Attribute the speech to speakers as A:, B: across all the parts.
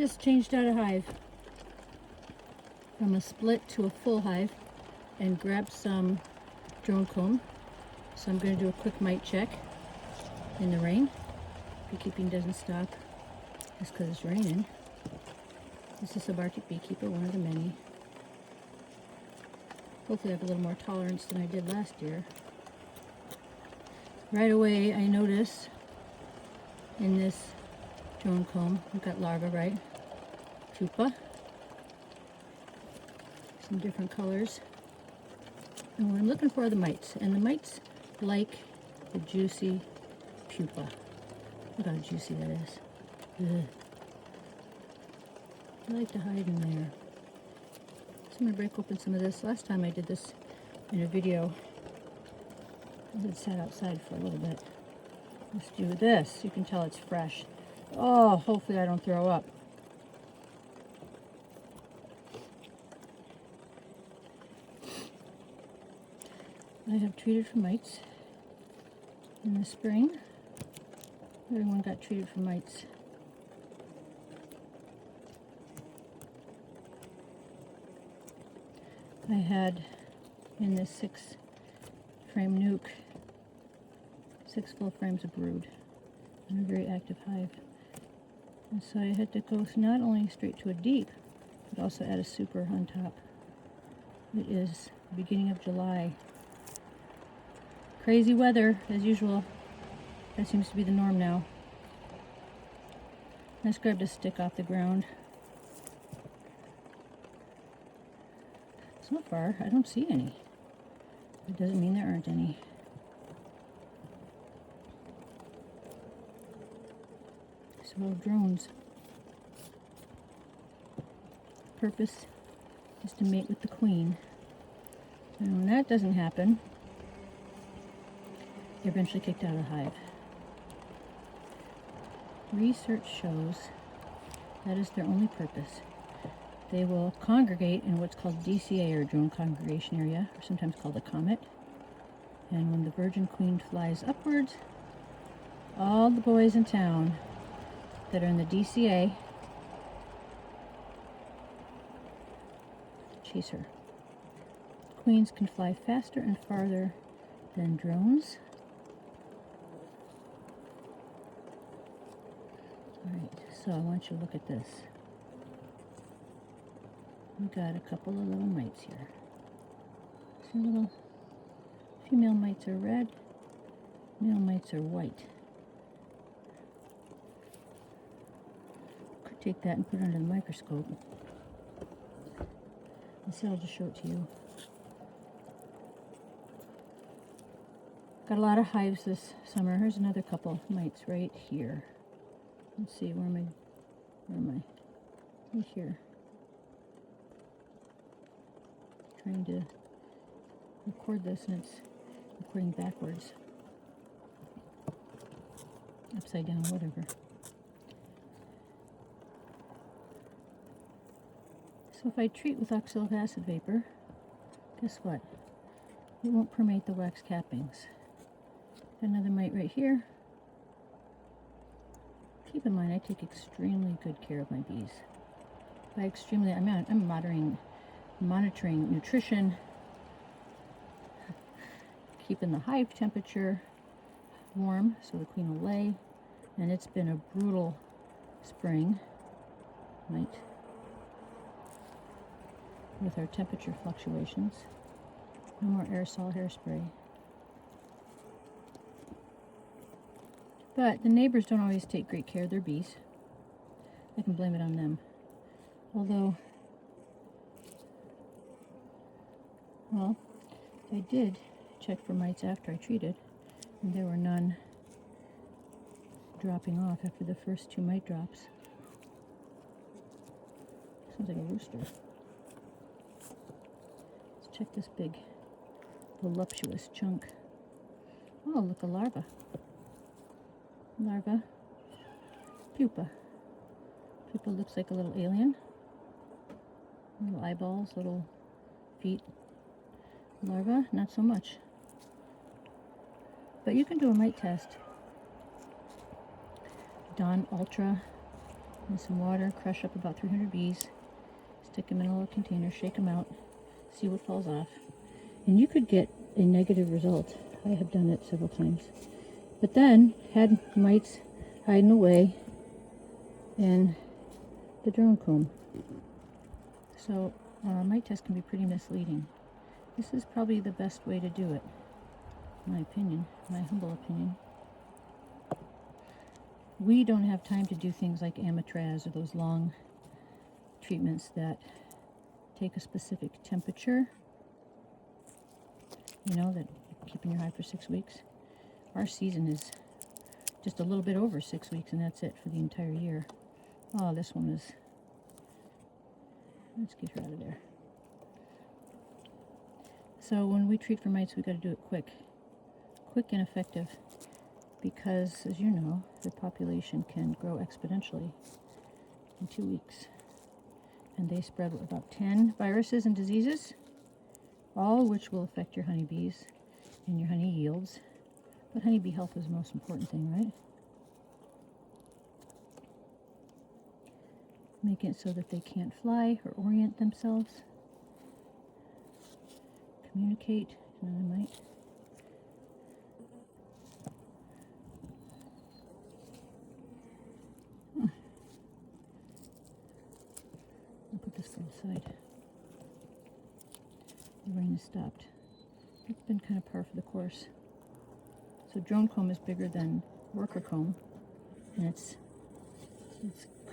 A: just changed out a hive from a split to a full hive and grabbed some drone comb. So I'm going to do a quick mite check in the rain. Beekeeping doesn't stop just because it's raining. This is a subarctic beekeeper, one of the many. Hopefully I have a little more tolerance than I did last year. Right away I notice in this drone comb, we've got larvae, right? Pupa. Some different colors. And what I'm looking for are the mites. And the mites like the juicy pupa. Look how juicy that is. Ugh. I like to hide in there. So I'm going to break open some of this. Last time I did this in a video, I had sat outside for a little bit. Let's do this. You can tell it's fresh. Oh, hopefully I don't throw up. I have treated for mites in the spring. Everyone got treated for mites. I had in this 6-frame nuke 6 full frames of brood in a very active hive. And so I had to go not only straight to a deep, but also add a super on top. It is the beginning of July. Crazy weather, as usual. That seems to be the norm now. I just grabbed a stick off the ground. So far, I don't see any. It doesn't mean there aren't any. So drones. Purpose is to mate with the queen. And when that doesn't happen, they're eventually kicked out of the hive. Research shows that is their only purpose. They will congregate in what's called DCA, or drone congregation area, or sometimes called a comet. And when the virgin queen flies upwards, all the boys in town that are in the DCA chase her. Queens can fly faster and farther than drones. Alright, so I want you to look at this. We've got a couple of little mites here. See, little female mites are red, male mites are white. Could take that and put it under the microscope. And see, I'll just show it to you. Got a lot of hives this summer. Here's another couple mites right here. Let's see, where am I? Right here. Trying to record this and it's recording backwards. Upside down, whatever. So if I treat with oxalic acid vapor, guess what? It won't permeate the wax cappings. Got another mite right here. Keep in mind, I take extremely good care of my bees. By extremely, I'm monitoring nutrition, keeping the hive temperature warm so the queen will lay. And it's been a brutal spring, right? With our temperature fluctuations. No more aerosol hairspray. But the neighbors don't always take great care of their bees. I can blame it on them. Although, well, I did check for mites after I treated, and there were none dropping off after the first 2 mite drops. Sounds like a rooster. Let's check this big, voluptuous chunk. Oh, look, a larva. Larva. Pupa. Pupa looks like a little alien. Little eyeballs, little feet. Larva, not so much. But you can do a mite test. Dawn Ultra and some water, crush up about 300 bees, stick them in a little container, shake them out, see what falls off. And you could get a negative result. I have done it several times. But then had mites hiding away in the drone comb. So mite test can be pretty misleading. This is probably the best way to do it, in my opinion, my humble opinion. We don't have time to do things like amatraz or those long treatments that take a specific temperature, you know, that keeping your hive for 6 weeks. Our season is just a little bit over 6 weeks, and that's it for the entire year. Oh, this one is, let's get her out of there. So when we treat for mites, we got to do it quick and effective, because as you know, the population can grow exponentially in 2 weeks. And they spread about 10 viruses and diseases, all which will affect your honeybees and your honey yields. But honeybee health is the most important thing, right? Make it so that they can't fly or orient themselves. Communicate, another mite. I'll put this to the side. The rain has stopped. It's been kind of par for the course. So drone comb is bigger than worker comb, and it's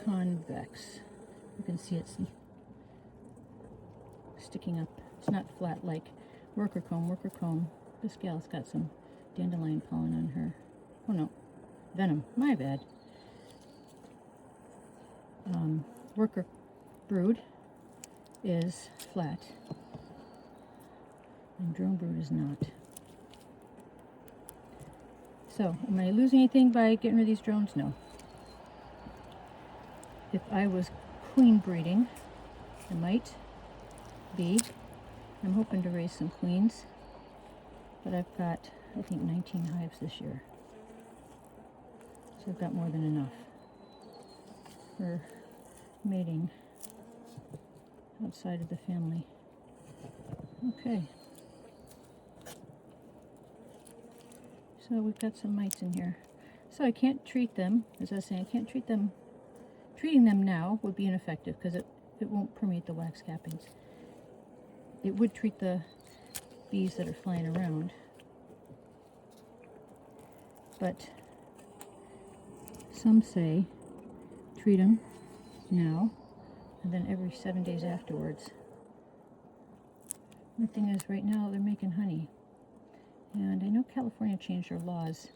A: convex. You can see it's sticking up. It's not flat like worker comb. Worker comb, this gal's got some dandelion pollen on her. Oh no, venom, my bad. Worker brood is flat, and drone brood is not. So, am I losing anything by getting rid of these drones? No. If I was queen breeding, I might be. I'm hoping to raise some queens, but I've got, I think, 19 hives this year. So I've got more than enough for mating outside of the family. Okay. So we've got some mites in here. So I can't treat them, as I was saying, I can't treat them. Treating them now would be ineffective because it won't permeate the wax cappings. It would treat the bees that are flying around. But some say treat them now and then every 7 days afterwards. The thing is, right now they're making honey. And I know California changed their laws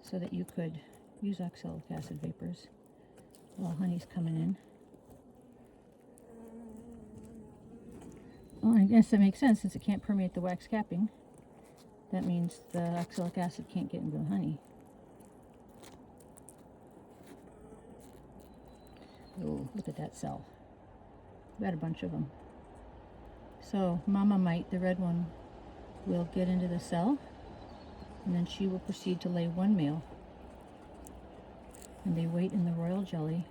A: so that you could use oxalic acid vapors while honey's coming in. Well, I guess that makes sense since it can't permeate the wax capping. That means the oxalic acid can't get into the honey. Oh, look at that cell. We've got a bunch of them. So mama mite, the red one, will get into the cell, and then she will proceed to lay one male. And they wait in the royal jelly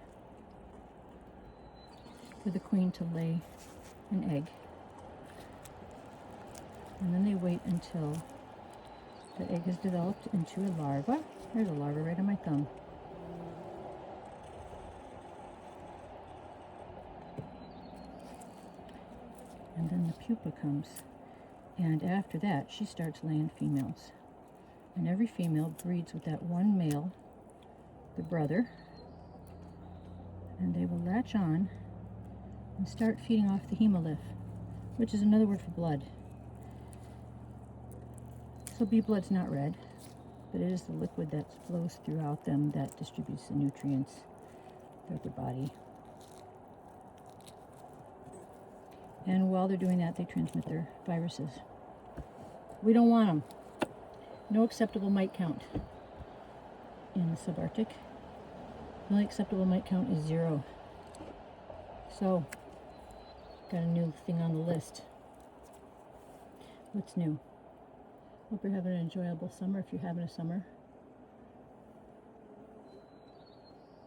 A: for the queen to lay an egg. And then they wait until the egg is developed into a larva. There's a larva right on my thumb. And then the pupa comes. And after that, she starts laying females. And every female breeds with that one male, the brother, and they will latch on and start feeding off the hemolymph, which is another word for blood. So bee blood's not red, but it is the liquid that flows throughout them that distributes the nutrients throughout their body. And while they're doing that, they transmit their viruses. We don't want them. No acceptable mite count in the subarctic. The only acceptable mite count is 0. So, got a new thing on the list. What's new? Hope you're having an enjoyable summer if you're having a summer.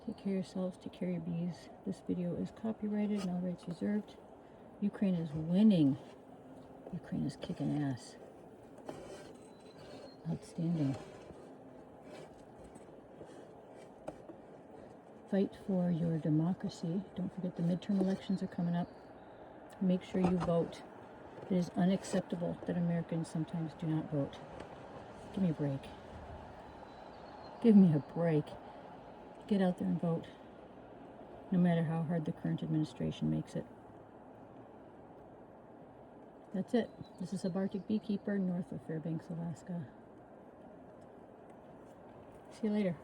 A: Take Take care of yourselves, take care of your bees. This video is copyrighted and all rights reserved. Ukraine is winning. Ukraine is kicking ass. Outstanding. Fight for your democracy. Don't forget the midterm elections are coming up. Make sure you vote. It is unacceptable that Americans sometimes do not vote. Give me a break. Give me a break. Get out there and vote, no matter how hard the current administration makes it. That's it. This is a Bartic beekeeper north of Fairbanks, Alaska. See you later.